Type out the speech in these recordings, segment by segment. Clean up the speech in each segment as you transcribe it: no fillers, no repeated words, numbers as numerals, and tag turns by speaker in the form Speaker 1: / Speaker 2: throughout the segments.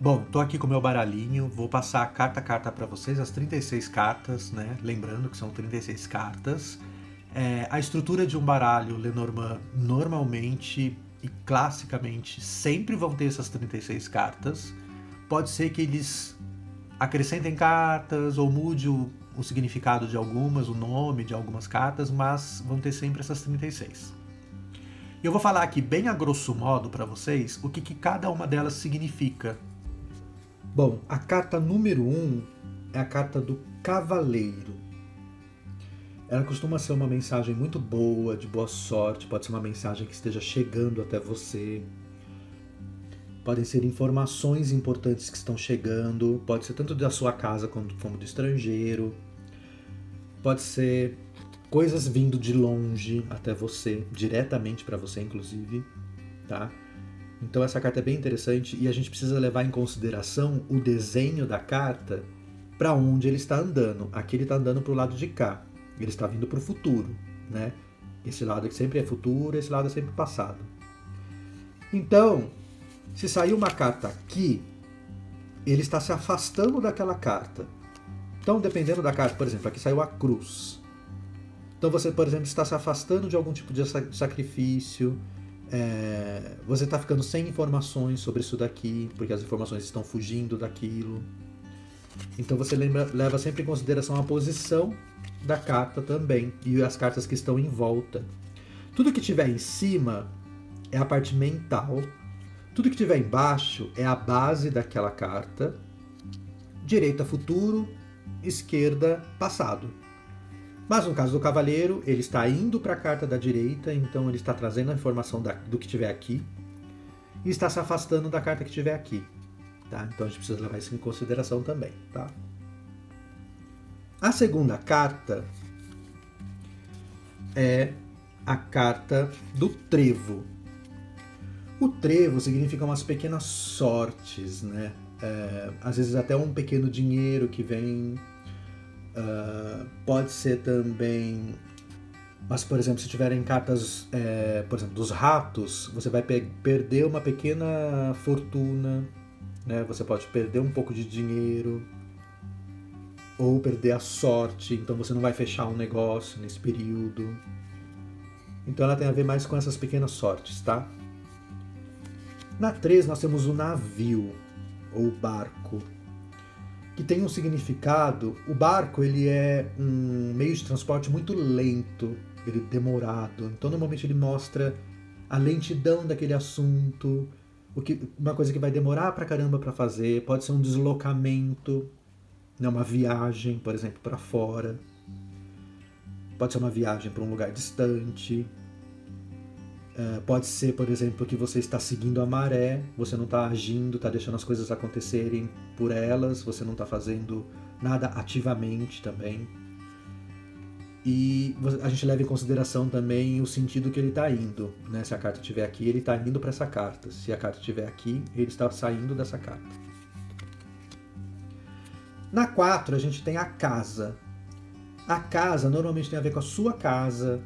Speaker 1: Bom, tô aqui com o meu baralhinho, vou passar carta a carta para vocês, as 36 cartas, né? Lembrando que são 36 cartas. A estrutura de um baralho Lenormand normalmente e classicamente sempre vão ter essas 36 cartas. Pode ser que eles acrescentem cartas ou mude o significado de algumas, o nome de algumas cartas, mas vão ter sempre essas 36. Eu vou falar aqui bem a grosso modo para vocês o que cada uma delas significa. Bom, a carta número 1 é a carta do Cavaleiro. Ela costuma ser uma mensagem muito boa, de boa sorte, pode ser uma mensagem que esteja chegando até você. Podem ser informações importantes que estão chegando, pode ser tanto da sua casa como do estrangeiro. Pode ser coisas vindo de longe até você, diretamente para você inclusive, tá? Então essa carta é bem interessante e a gente precisa levar em consideração o desenho da carta para onde ele está andando. Aqui ele está andando para o lado de cá, ele está vindo para o futuro, né? Esse lado que sempre é futuro, esse lado é sempre passado. Então, se sair uma carta aqui, ele está se afastando daquela carta. Então, dependendo da carta, por exemplo, aqui saiu a cruz. Então você, por exemplo, está se afastando de algum tipo de sacrifício, você está ficando sem informações sobre isso daqui, porque as informações estão fugindo daquilo. Então você leva sempre em consideração a posição da carta também, e as cartas que estão em volta. Tudo que tiver em cima é a parte mental, tudo que tiver embaixo é a base daquela carta, direita futuro, esquerda passado. Mas no caso do Cavaleiro, ele está indo para a carta da direita, então ele está trazendo a informação do que tiver aqui e está se afastando da carta que tiver aqui. Tá? Então a gente precisa levar isso em consideração também. Tá? A segunda carta é a carta do Trevo. O trevo significa umas pequenas sortes, né? Às vezes até um pequeno dinheiro que vem. Pode ser também, mas por exemplo, se tiverem cartas, por exemplo, dos ratos, você vai perder uma pequena fortuna, né? Você pode perder um pouco de dinheiro ou perder a sorte, então você não vai fechar um negócio nesse período. Então ela tem a ver mais com essas pequenas sortes, tá? Na 3 nós temos o navio ou barco, que tem um significado. O barco ele é um meio de transporte muito lento, ele é demorado. Então normalmente ele mostra a lentidão daquele assunto, uma coisa que vai demorar pra caramba para fazer. Pode ser um deslocamento, né, uma viagem, por exemplo, para fora. Pode ser uma viagem para um lugar distante. Pode ser, por exemplo, que você está seguindo a maré, você não está agindo, está deixando as coisas acontecerem por elas, você não está fazendo nada ativamente também. E a gente leva em consideração também o sentido que ele está indo. Né? Se a carta estiver aqui, ele está indo para essa carta. Se a carta estiver aqui, ele está saindo dessa carta. Na 4, a gente tem a casa. A casa normalmente tem a ver com a sua casa,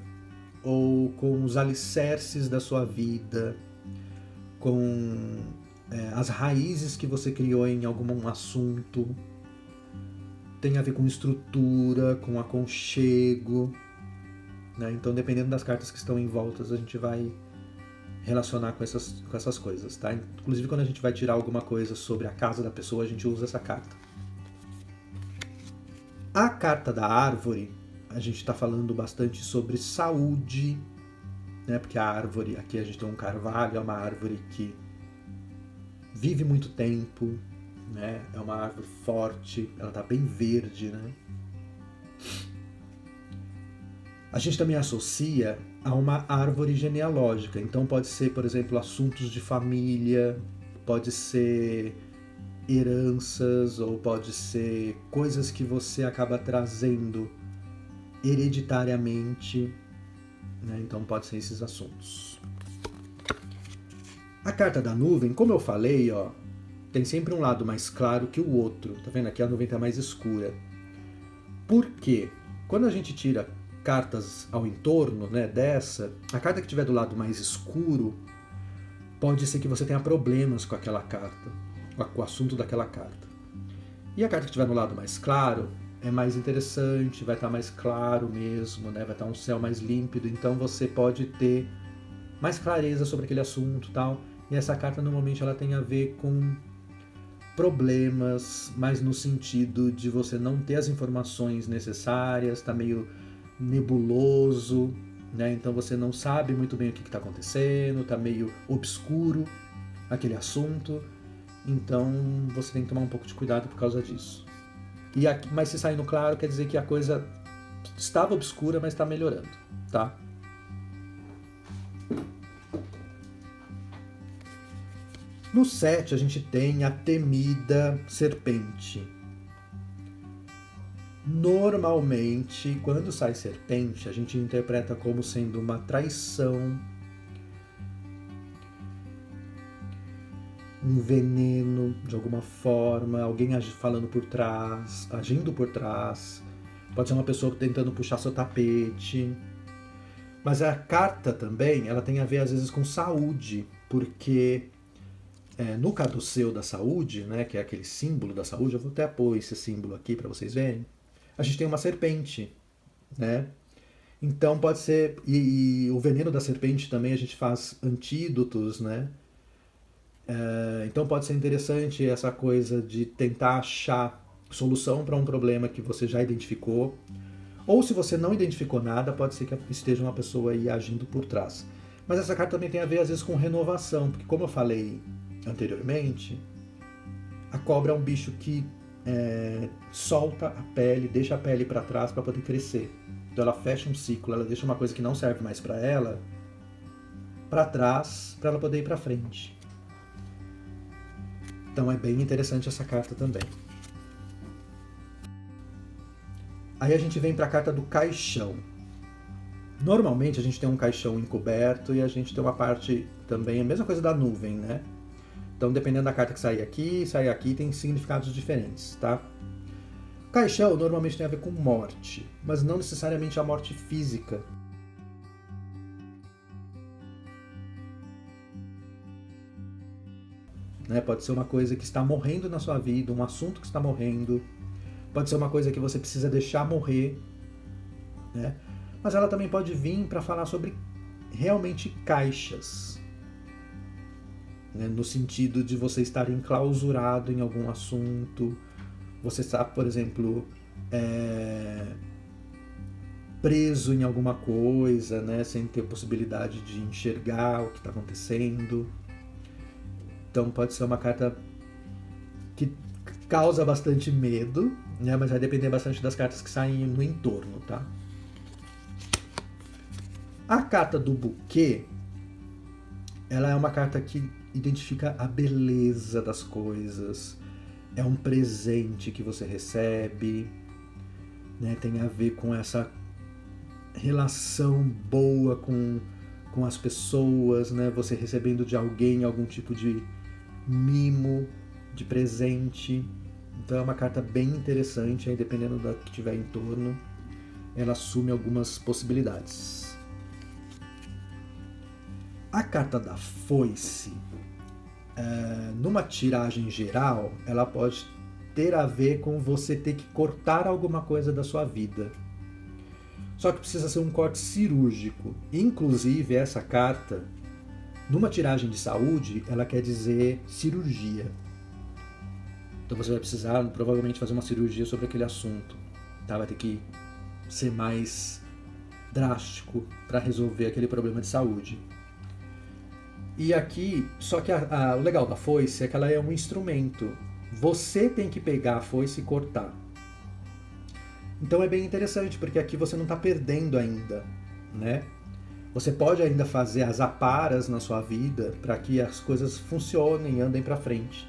Speaker 1: ou com os alicerces da sua vida, com as raízes que você criou em algum assunto. Tem a ver com estrutura, com aconchego. Né? Então, dependendo das cartas que estão em volta, a gente vai relacionar com essas coisas. Tá? Inclusive, quando a gente vai tirar alguma coisa sobre a casa da pessoa, a gente usa essa carta. A carta da árvore, a gente está falando bastante sobre saúde, né? Porque a árvore, aqui a gente tem um carvalho, é uma árvore que vive muito tempo, né? É uma árvore forte, ela está bem verde, né? A gente também associa a uma árvore genealógica, então pode ser, por exemplo, assuntos de família, pode ser heranças, ou pode ser coisas que você acaba trazendo hereditariamente, né? Então pode ser esses assuntos. A carta da nuvem, como eu falei, ó, tem sempre um lado mais claro que o outro. Tá vendo? Aqui a nuvem está mais escura. Por quê? Quando a gente tira cartas ao entorno, né, dessa, a carta que estiver do lado mais escuro, pode ser que você tenha problemas com aquela carta, com o assunto daquela carta. E a carta que estiver no lado mais claro é mais interessante, vai estar mais claro mesmo, né? Vai estar um céu mais límpido, então você pode ter mais clareza sobre aquele assunto e tal. E essa carta normalmente ela tem a ver com problemas, mas no sentido de você não ter as informações necessárias, está meio nebuloso, né? Então você não sabe muito bem o que está acontecendo, está meio obscuro aquele assunto. Então você tem que tomar um pouco de cuidado por causa disso. Mas se sair no claro, quer dizer que a coisa estava obscura, mas está melhorando, tá? No 7 a gente tem a temida serpente. Normalmente, quando sai serpente, a gente interpreta como sendo uma traição, um veneno de alguma forma, alguém falando por trás, agindo por trás. Pode ser uma pessoa tentando puxar seu tapete. Mas a carta também, ela tem a ver às vezes com saúde, porque no caduceu da saúde, né, que é aquele símbolo da saúde, eu vou até pôr esse símbolo aqui para vocês verem. A gente tem uma serpente, né? Então pode ser, e o veneno da serpente também a gente faz antídotos, né? Então pode ser interessante essa coisa de tentar achar solução para um problema que você já identificou. Ou se você não identificou nada, pode ser que esteja uma pessoa aí agindo por trás. Mas essa carta também tem a ver às vezes com renovação, porque como eu falei anteriormente, a cobra é um bicho que solta a pele, deixa a pele para trás para poder crescer. Então ela fecha um ciclo, ela deixa uma coisa que não serve mais para ela para trás, para ela poder ir para frente. Então é bem interessante essa carta também. Aí a gente vem para a carta do caixão. Normalmente a gente tem um caixão encoberto e a gente tem uma parte também, a mesma coisa da nuvem, né? Então, dependendo da carta que sair aqui, tem significados diferentes, tá? Caixão normalmente tem a ver com morte, mas não necessariamente a morte física. Né? Pode ser uma coisa que está morrendo na sua vida, um assunto que está morrendo. Pode ser uma coisa que você precisa deixar morrer, né? Mas ela também pode vir para falar sobre realmente caixas. No sentido de você estar enclausurado em algum assunto, você está, por exemplo, preso em alguma coisa, né, sem ter possibilidade de enxergar o que está acontecendo. Então pode ser uma carta que causa bastante medo, né, mas vai depender bastante das cartas que saem no entorno, tá? A carta do buquê, ela é uma carta que identifica a beleza das coisas, é um presente que você recebe, né? Tem a ver com essa relação boa com as pessoas, né? Você recebendo de alguém algum tipo de mimo, de presente. Então é uma carta bem interessante, aí dependendo da que tiver em torno, ela assume algumas possibilidades. A carta da foice, numa tiragem geral, ela pode ter a ver com você ter que cortar alguma coisa da sua vida. Só que precisa ser um corte cirúrgico. Inclusive, essa carta, numa tiragem de saúde, ela quer dizer cirurgia. Então você vai precisar, provavelmente, fazer uma cirurgia sobre aquele assunto. Tá? Vai ter que ser mais drástico para resolver aquele problema de saúde. E aqui, só que o legal da foice é que ela é um instrumento. Você tem que pegar a foice e cortar. Então é bem interessante, porque aqui você não está perdendo ainda, né? Você pode ainda fazer as aparas na sua vida para que as coisas funcionem e andem para frente.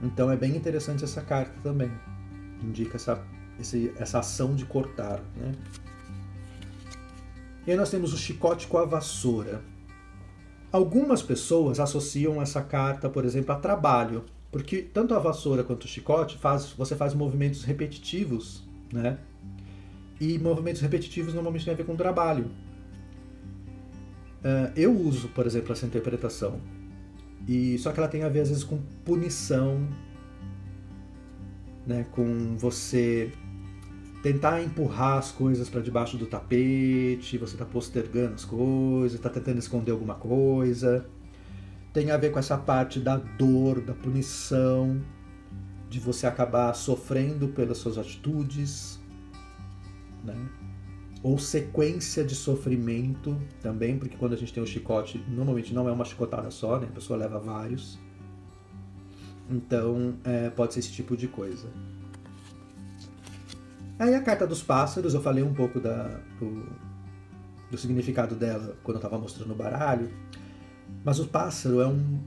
Speaker 1: Então é bem interessante essa carta também. Indica essa ação de cortar, né? E aí nós temos o chicote com a vassoura. Algumas pessoas associam essa carta, por exemplo, a trabalho, porque tanto a vassoura quanto o chicote você faz movimentos repetitivos, né? E movimentos repetitivos normalmente tem a ver com trabalho. Eu uso, por exemplo, essa interpretação. Só que ela tem a ver, às vezes, com punição, né? Com você tentar empurrar as coisas para debaixo do tapete, você está postergando as coisas, está tentando esconder alguma coisa. Tem a ver com essa parte da dor, da punição, de você acabar sofrendo pelas suas atitudes, né? Ou sequência de sofrimento também, porque quando a gente tem um chicote, normalmente não é uma chicotada só, né? A pessoa leva vários. Então, pode ser esse tipo de coisa. Aí a carta dos pássaros, eu falei um pouco do significado dela quando eu estava mostrando o baralho, mas o pássaro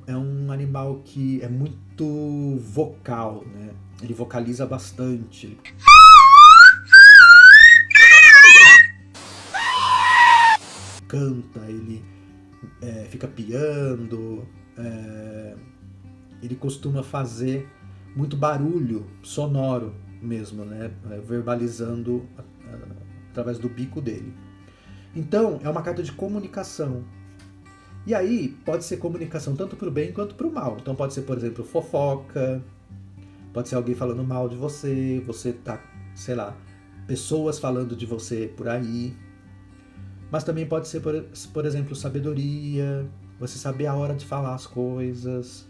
Speaker 1: é um animal que é muito vocal, né? Ele vocaliza bastante. Canta, ele fica piando, ele costuma fazer muito barulho sonoro mesmo, né? Verbalizando através do bico dele. Então, é uma carta de comunicação. E aí, pode ser comunicação tanto para o bem quanto para o mal. Então, pode ser, por exemplo, fofoca, pode ser alguém falando mal de você tá, sei lá, pessoas falando de você por aí. Mas também pode ser, por exemplo, sabedoria, você saber a hora de falar as coisas,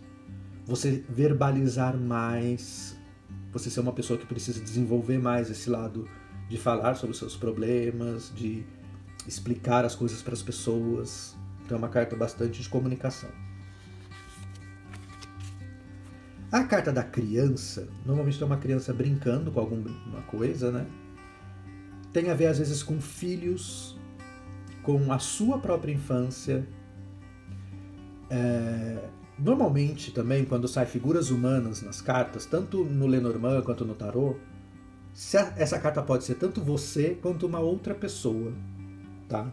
Speaker 1: você verbalizar mais, você ser uma pessoa que precisa desenvolver mais esse lado de falar sobre os seus problemas, de explicar as coisas para as pessoas. Então é uma carta bastante de comunicação. A carta da criança, normalmente é uma criança brincando com alguma coisa, né? Tem a ver às vezes com filhos, com a sua própria infância. Normalmente também, quando sai figuras humanas nas cartas, tanto no Lenormand quanto no tarô, essa carta pode ser tanto você quanto uma outra pessoa, tá?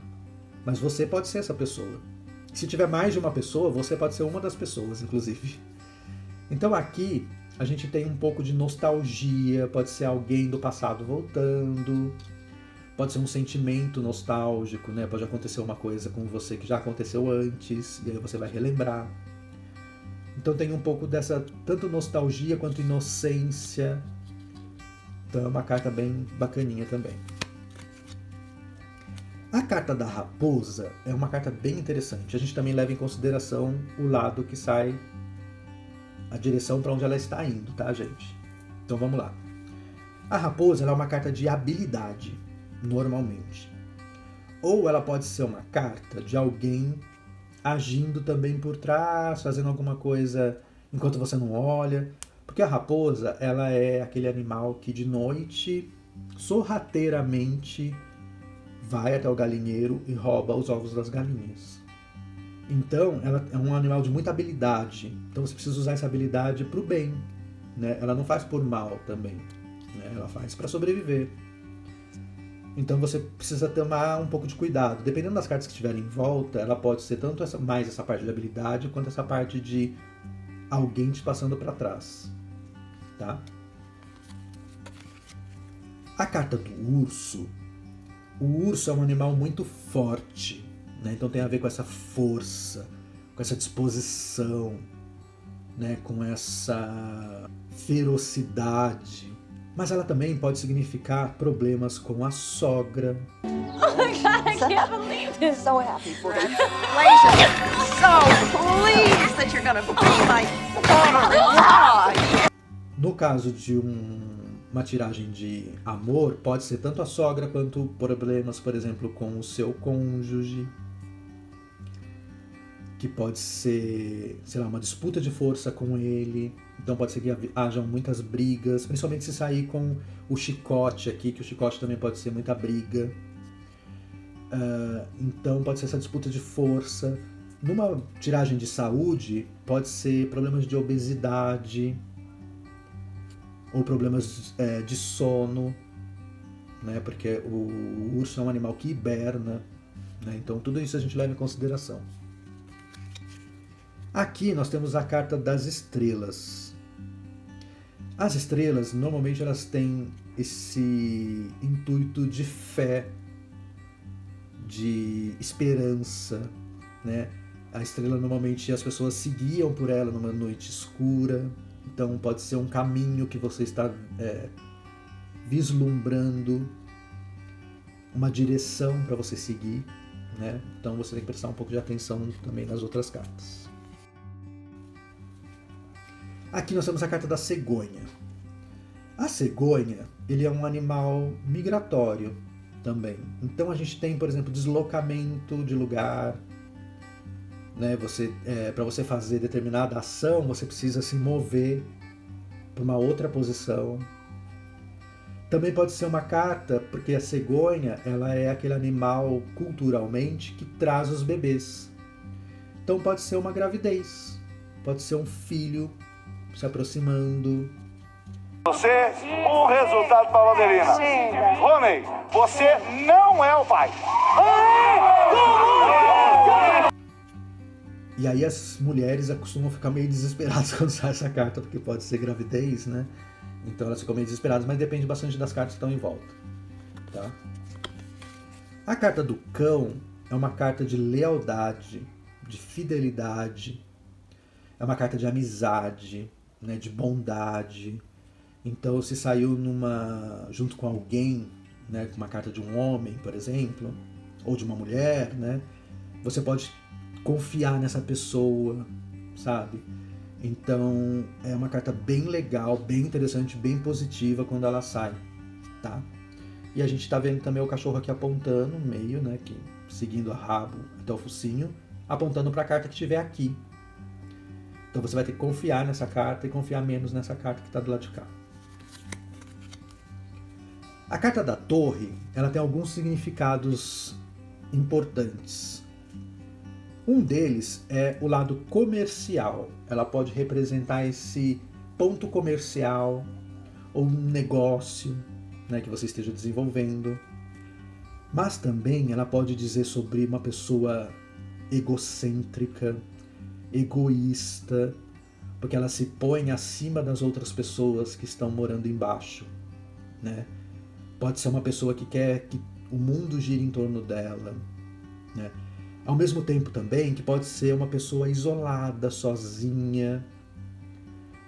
Speaker 1: Mas você pode ser essa pessoa. Se tiver mais de uma pessoa, você pode ser uma das pessoas, inclusive. Então aqui a gente tem um pouco de nostalgia, pode ser alguém do passado voltando, pode ser um sentimento nostálgico, né? Pode acontecer uma coisa com você que já aconteceu antes, e aí você vai relembrar. Então tem um pouco dessa, tanto nostalgia quanto inocência. Então é uma carta bem bacaninha também. A carta da raposa é uma carta bem interessante. A gente também leva em consideração o lado que sai, a direção para onde ela está indo, tá, gente? Então vamos lá. A raposa ela é uma carta de habilidade, normalmente. Ou ela pode ser uma carta de alguém agindo também por trás, fazendo alguma coisa enquanto você não olha. Porque a raposa, ela é aquele animal que de noite, sorrateiramente, vai até o galinheiro e rouba os ovos das galinhas. Então, ela é um animal de muita habilidade. Então você precisa usar essa habilidade para o bem, né? Ela não faz por mal também, né? Ela faz para sobreviver. Então você precisa tomar um pouco de cuidado. Dependendo das cartas que estiverem em volta, ela pode ser tanto mais essa parte de habilidade, quanto essa parte de alguém te passando para trás. Tá? A carta do urso. O urso é um animal muito forte, né? Então tem a ver com essa força, com essa disposição, né? Com essa ferocidade. Mas ela também pode significar problemas com a sogra.
Speaker 2: Oh my God, I can't believe this. So happy for you. Congratulations. So pleased that you're gonna be my daughter-in-law.
Speaker 1: No caso de uma tiragem de amor, pode ser tanto a sogra quanto problemas, por exemplo, com o seu cônjuge. Que pode ser, sei lá, uma disputa de força com ele. Então pode ser que hajam muitas brigas, principalmente se sair com o chicote aqui, que o chicote também pode ser muita briga. Então pode ser essa disputa de força. Numa tiragem de saúde, pode ser problemas de obesidade, ou problemas de sono, né? Porque o urso é um animal que hiberna, né? Então tudo isso a gente leva em consideração. Aqui nós temos a carta das estrelas. As estrelas, normalmente, elas têm esse intuito de fé, de esperança, né? A estrela, normalmente, as pessoas se guiam por ela numa noite escura. Então, pode ser um caminho que você está vislumbrando, uma direção para você seguir, né? Então, você tem que prestar um pouco de atenção também nas outras cartas. Aqui nós temos a carta da cegonha. A cegonha, ele é um animal migratório também. Então a gente tem, por exemplo, deslocamento de lugar, né? Para você fazer determinada ação, você precisa se mover para uma outra posição. Também pode ser uma carta, porque a cegonha, ela é aquele animal culturalmente que traz os bebês. Então pode ser uma gravidez, pode ser um filho se aproximando.
Speaker 3: Você, um resultado para a Madelina. Homem, você não é o pai.
Speaker 1: E aí as mulheres costumam ficar meio desesperadas quando sai essa carta, porque pode ser gravidez, né? Então elas ficam meio desesperadas, mas depende bastante das cartas que estão em volta. Tá? A carta do cão é uma carta de lealdade, de fidelidade, é uma carta de amizade, né, de bondade. Então, se saiu junto com alguém, né, com uma carta de um homem, por exemplo, ou de uma mulher, né, você pode confiar nessa pessoa, sabe? Então, é uma carta bem legal, bem interessante, bem positiva quando ela sai, tá? E a gente tá vendo também o cachorro aqui apontando no meio, né, seguindo a rabo até o focinho, apontando para a carta que tiver aqui. Então você vai ter que confiar nessa carta e confiar menos nessa carta que está do lado de cá. A carta da torre, ela tem alguns significados importantes. Um deles é o lado comercial. Ela pode representar esse ponto comercial ou um negócio, né, que você esteja desenvolvendo. Mas também ela pode dizer sobre uma pessoa egocêntrica, egoísta, porque ela se põe acima das outras pessoas que estão morando embaixo, né? Pode ser uma pessoa que quer que o mundo gire em torno dela, né? Ao mesmo tempo também que pode ser uma pessoa isolada, sozinha,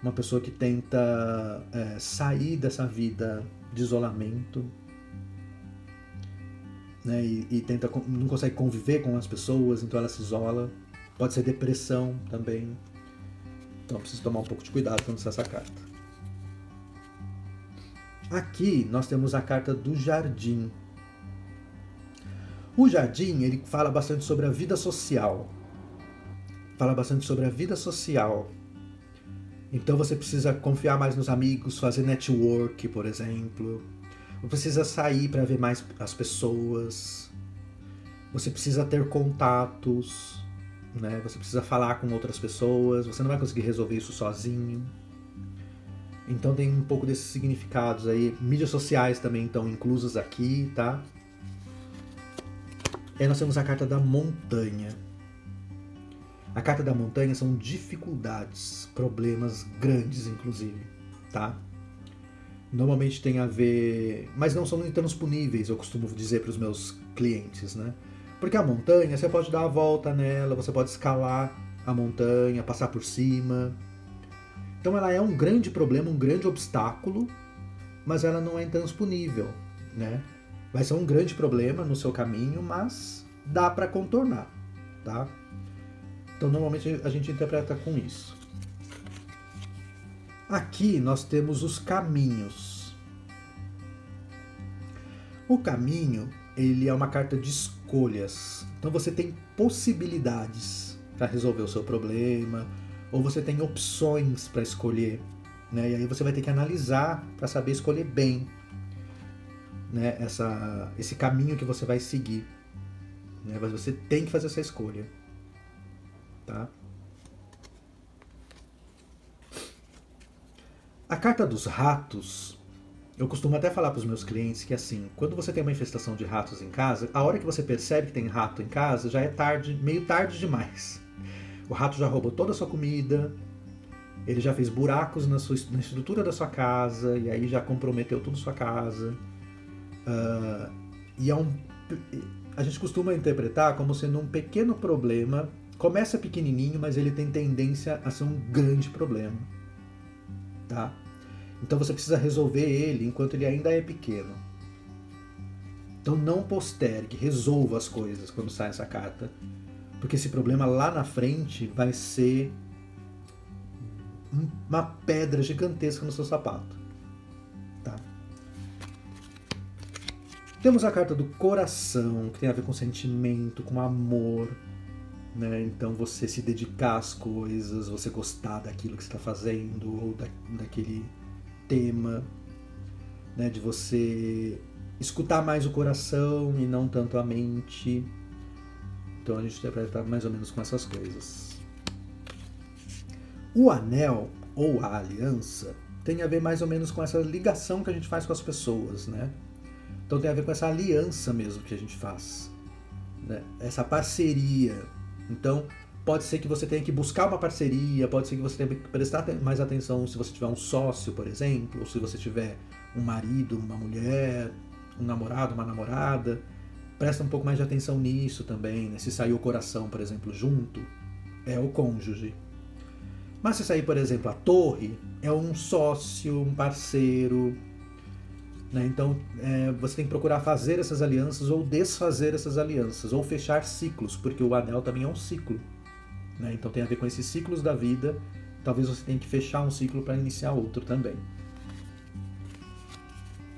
Speaker 1: uma pessoa que tenta sair dessa vida de isolamento, né? E não consegue conviver com as pessoas, então ela se isola. Pode ser depressão também. Então precisa tomar um pouco de cuidado quando sai essa carta. Aqui nós temos a carta do jardim. O jardim, ele fala bastante sobre a vida social. Então você precisa confiar mais nos amigos, fazer network, por exemplo. Você precisa sair para ver mais as pessoas. Você precisa ter contatos, né? Você precisa falar com outras pessoas. Você não vai conseguir resolver isso sozinho. Então tem um pouco desses significados aí. Mídias sociais também estão inclusas aqui, tá? E aí nós temos a carta da montanha. A carta da montanha são dificuldades, problemas grandes, inclusive, tá? Normalmente tem a ver... Mas não são intransponíveis, eu costumo dizer para os meus clientes, né? Porque a montanha, você pode dar a volta nela, você pode escalar a montanha, passar por cima. Então ela é um grande problema, um grande obstáculo, mas ela não é intransponível, né? Vai ser um grande problema no seu caminho, mas dá para contornar, tá? Então normalmente a gente interpreta com isso. Aqui nós temos os caminhos. O caminho, ele é uma carta de escolhas. Então você tem possibilidades para resolver o seu problema, ou você tem opções para escolher, né? E aí você vai ter que analisar para saber escolher bem, né, esse caminho que você vai seguir, né? Mas você tem que fazer essa escolha, tá? A carta dos ratos, eu costumo até falar para os meus clientes que assim, quando você tem uma infestação de ratos em casa, a hora que você percebe que tem rato em casa já é tarde, meio tarde demais. O rato já roubou toda a sua comida, ele já fez buracos na estrutura da sua casa, e aí já comprometeu toda a sua casa. E a gente costuma interpretar como sendo um pequeno problema. Começa pequenininho, mas ele tem tendência a ser um grande problema. Tá? Então você precisa resolver ele enquanto ele ainda é pequeno. Então não postergue, resolva as coisas quando sai essa carta. Porque esse problema lá na frente vai ser uma pedra gigantesca no seu sapato. Tá? Temos a carta do coração, que tem a ver com sentimento, com amor. Né? Então você se dedicar às coisas, você gostar daquilo que você está fazendo, ou daquele tema. Né? De você escutar mais o coração e não tanto a mente. Então a gente interpreta mais ou menos com essas coisas. O anel, ou a aliança, tem a ver mais ou menos com essa ligação que a gente faz com as pessoas, né? Então tem a ver com essa aliança mesmo que a gente faz, né? Essa parceria. Então pode ser que você tenha que buscar uma parceria, pode ser que você tenha que prestar mais atenção se você tiver um sócio, por exemplo, ou se você tiver um marido, uma mulher, um namorado, uma namorada. Presta um pouco mais de atenção nisso também, né? Se sair o coração, por exemplo, junto, é o cônjuge. Mas se sair, por exemplo, a torre, é um sócio, um parceiro. Né? Então, você tem que procurar fazer essas alianças ou desfazer essas alianças, ou fechar ciclos, porque o anel também é um ciclo. Né? Então tem a ver com esses ciclos da vida. Talvez você tenha que fechar um ciclo para iniciar outro também.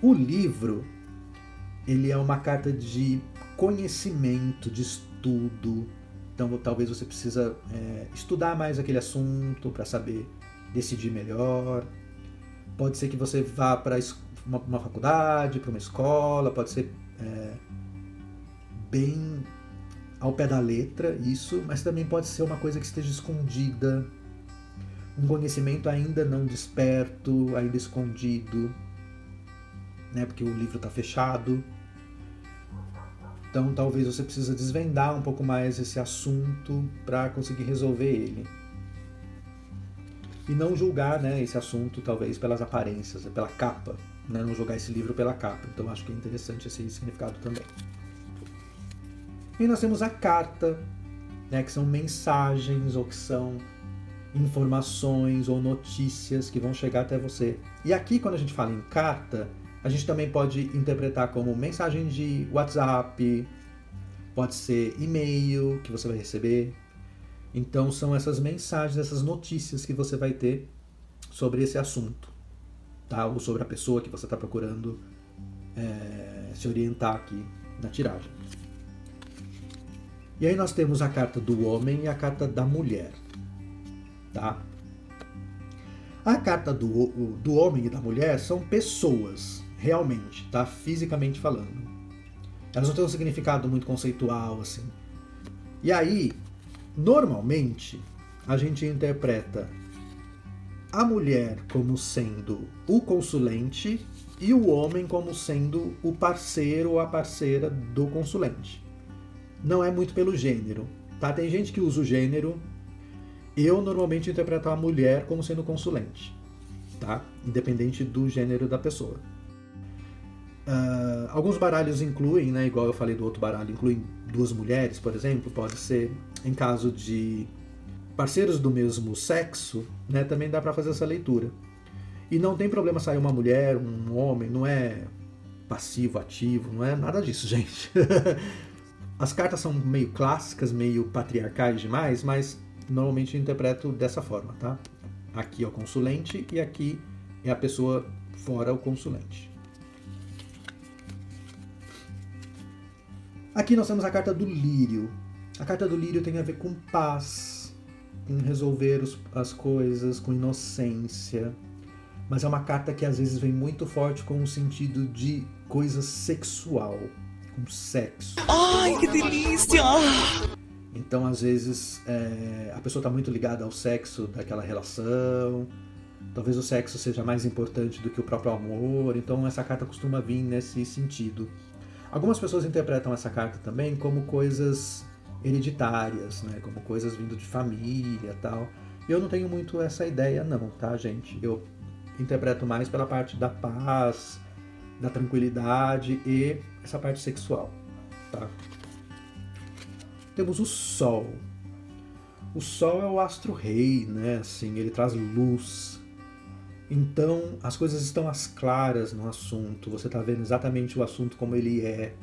Speaker 1: O livro, ele é uma carta de conhecimento, de estudo. Então talvez você precisa estudar mais aquele assunto para saber decidir melhor. Pode ser que você vá para uma faculdade, para uma escola, pode ser bem ao pé da letra isso, mas também pode ser uma coisa que esteja escondida, um conhecimento ainda não desperto, ainda escondido, né, porque o livro está fechado. Então talvez você precise desvendar um pouco mais esse assunto para conseguir resolver ele. E não julgar, né, esse assunto talvez pelas aparências, pela capa. Né, não julgar esse livro pela capa. Então acho que é interessante esse significado também. E nós temos a carta, né, que são mensagens ou que são informações ou notícias que vão chegar até você. E aqui, quando a gente fala em carta, a gente também pode interpretar como mensagem de WhatsApp, pode ser e-mail que você vai receber. Então são essas mensagens, essas notícias que você vai ter sobre esse assunto, tá? Ou sobre a pessoa que você está procurando se orientar aqui na tiragem. E aí nós temos a carta do homem e a carta da mulher, tá? A carta do homem e da mulher são pessoas, realmente, tá? Fisicamente falando. Elas não têm um significado muito conceitual, assim. E aí, normalmente, a gente interpreta a mulher como sendo o consulente e o homem como sendo o parceiro ou a parceira do consulente. Não é muito pelo gênero, tá? Tem gente que usa o gênero. Eu normalmente interpreto a mulher como sendo consulente, tá? Independente do gênero da pessoa. Alguns baralhos incluem, né, igual eu falei do outro baralho, incluem duas mulheres, por exemplo. Pode ser em caso de parceiros do mesmo sexo, né, também dá para fazer essa leitura. E não tem problema sair uma mulher, um homem, não é passivo, ativo, não é nada disso, gente. As cartas são meio clássicas, meio patriarcais demais, mas normalmente eu interpreto dessa forma, tá? Aqui é o consulente e aqui é a pessoa fora o consulente. Aqui nós temos a carta do lírio. A carta do lírio tem a ver com paz, com resolver as coisas, com inocência. Mas é uma carta que às vezes vem muito forte com o sentido de coisa sexual, com sexo.
Speaker 4: Ai, que delícia!
Speaker 1: Então, às vezes, a pessoa está muito ligada ao sexo daquela relação. Talvez o sexo seja mais importante do que o próprio amor. Então, essa carta costuma vir nesse sentido. Algumas pessoas interpretam essa carta também como coisas hereditárias, né? Como coisas vindo de família e tal. Eu não tenho muito essa ideia não, tá, gente? Eu interpreto mais pela parte da paz, da tranquilidade e essa parte sexual, tá? Temos o Sol. O Sol é o astro-rei, né? Assim, ele traz luz. Então, as coisas estão às claras no assunto. Você está vendo exatamente o assunto como ele é,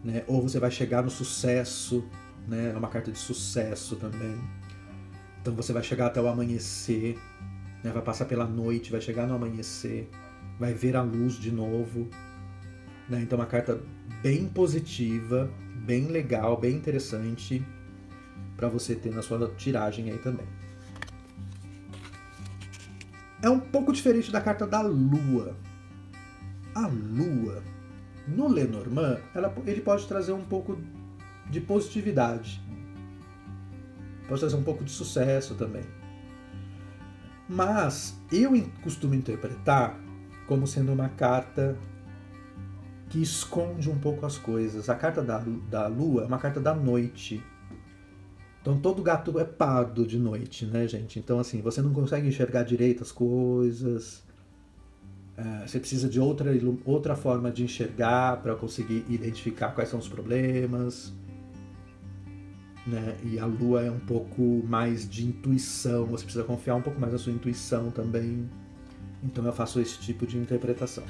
Speaker 1: né? Ou você vai chegar no sucesso, né? É uma carta de sucesso também. Então, você vai chegar até o amanhecer, né? Vai passar pela noite, vai chegar no amanhecer, vai ver a luz de novo, né? Então, uma carta bem positiva, bem legal, bem interessante para você ter na sua tiragem aí também. É um pouco diferente da carta da Lua. A Lua, no Lenormand, ele pode trazer um pouco de positividade. Pode trazer um pouco de sucesso também. Mas eu costumo interpretar como sendo uma carta que esconde um pouco as coisas. A carta da Lua é uma carta da noite. Então todo gato é pardo de noite, né, gente? Então assim, você não consegue enxergar direito as coisas. Você precisa de outra forma de enxergar para conseguir identificar quais são os problemas, né? E a Lua é um pouco mais de intuição. Você precisa confiar um pouco mais na sua intuição também. Então eu faço esse tipo de interpretação.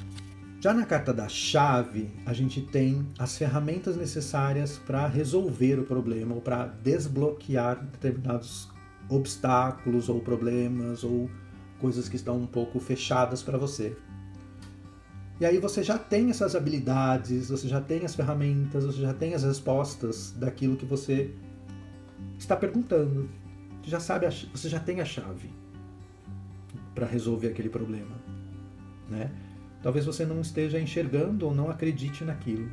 Speaker 1: Já na carta da chave, a gente tem as ferramentas necessárias para resolver o problema ou para desbloquear determinados obstáculos ou problemas ou coisas que estão um pouco fechadas para você. E aí você já tem essas habilidades, você já tem as ferramentas, você já tem as respostas daquilo que você está perguntando. Você já sabe, você já tem a chave para resolver aquele problema, né? Talvez você não esteja enxergando ou não acredite naquilo.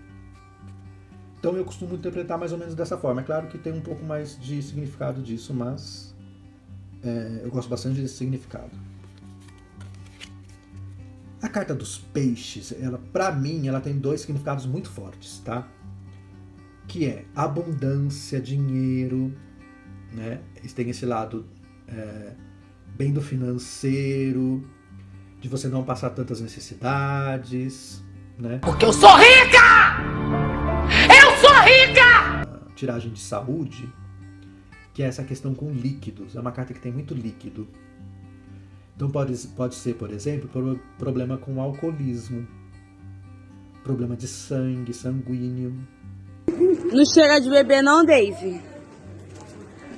Speaker 1: Então eu costumo interpretar mais ou menos dessa forma. É claro que tem um pouco mais de significado disso, mas eu gosto bastante desse significado. A carta dos peixes, para mim, ela tem dois significados muito fortes, tá? Que é abundância, dinheiro, né? Tem esse lado bem do financeiro, de você não passar tantas necessidades, né?
Speaker 4: Porque eu sou rica! Eu sou rica!
Speaker 1: Tiragem de saúde, que é essa questão com líquidos. É uma carta que tem muito líquido. Então pode ser, por exemplo, problema com alcoolismo, problema de sangue, sanguíneo.
Speaker 5: Não chega de beber não, Daisy?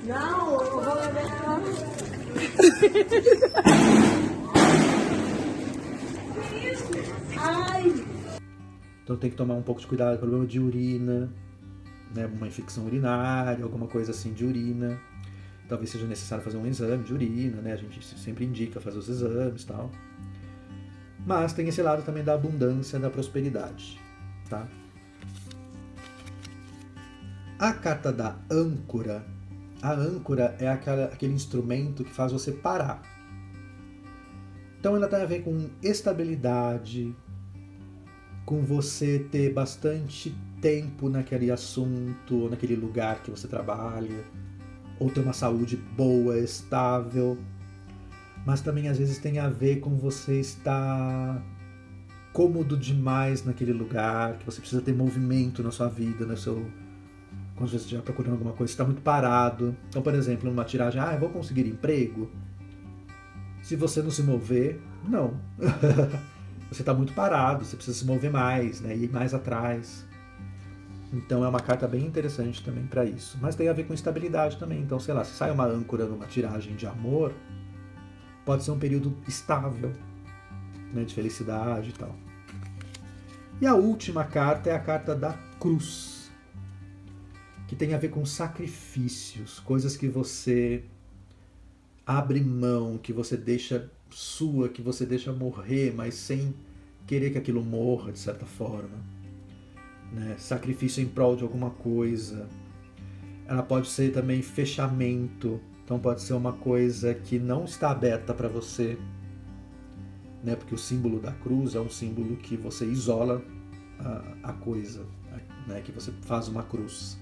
Speaker 2: Não, eu vou beber não.
Speaker 1: Então tem que tomar um pouco de cuidado, problema de urina, né? Uma infecção urinária, alguma coisa assim de urina. Talvez seja necessário fazer um exame de urina, né? A gente sempre indica fazer os exames e tal. Mas tem esse lado também da abundância, da prosperidade, tá? A carta da âncora. A âncora é aquele instrumento que faz você parar. Então ela tem a ver com estabilidade, com você ter bastante tempo naquele assunto, ou naquele lugar que você trabalha, ou ter uma saúde boa, estável. Mas também às vezes tem a ver com você estar cômodo demais naquele lugar, que você precisa ter movimento na sua vida, quando você estiver procurando alguma coisa, você está muito parado. Então, por exemplo, numa tiragem, eu vou conseguir emprego? Se você não se mover, não. Você está muito parado, você precisa se mover mais, né? Ir mais atrás. Então é uma carta bem interessante também para isso. Mas tem a ver com estabilidade também. Então, sei lá, se sai uma âncora numa tiragem de amor, pode ser um período estável, né? De felicidade e tal. E a última carta é a carta da cruz, que tem a ver com sacrifícios, coisas que você abre mão, que você deixa que você deixa morrer, mas sem querer que aquilo morra, de certa forma, né? Sacrifício em prol de alguma coisa. Ela pode ser também fechamento, então pode ser uma coisa que não está aberta para você, né? Porque o símbolo da cruz é um símbolo que você isola a coisa, né? Que você faz uma cruz,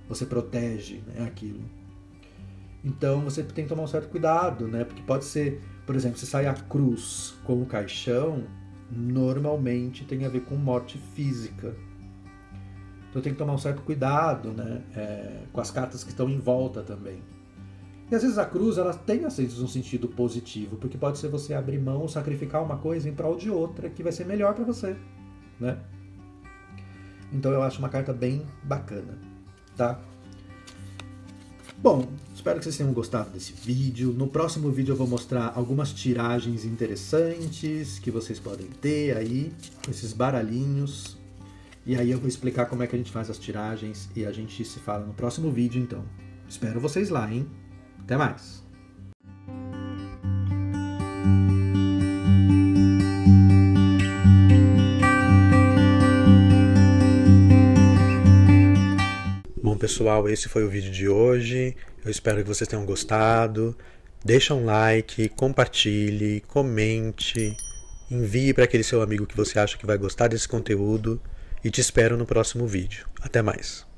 Speaker 1: você protege, né, aquilo. Então você tem que tomar um certo cuidado, né? Porque pode ser, por exemplo, se sai a cruz com o caixão, normalmente tem a ver com morte física. Então tem que tomar um certo cuidado, né? Com as cartas que estão em volta também. E às vezes a cruz, ela tem um sentido positivo, porque pode ser você abrir mão, sacrificar uma coisa em prol de outra, que vai ser melhor para você, né? Então eu acho uma carta bem bacana, tá? Bom, espero que vocês tenham gostado desse vídeo. No próximo vídeo eu vou mostrar algumas tiragens interessantes que vocês podem ter aí, com esses baralhinhos. E aí eu vou explicar como é que a gente faz as tiragens e a gente se fala no próximo vídeo, então. Espero vocês lá, hein? Até mais! Bom, pessoal, esse foi o vídeo de hoje. Eu espero que vocês tenham gostado. Deixa um like, compartilhe, comente, envie para aquele seu amigo que você acha que vai gostar desse conteúdo e te espero no próximo vídeo. Até mais!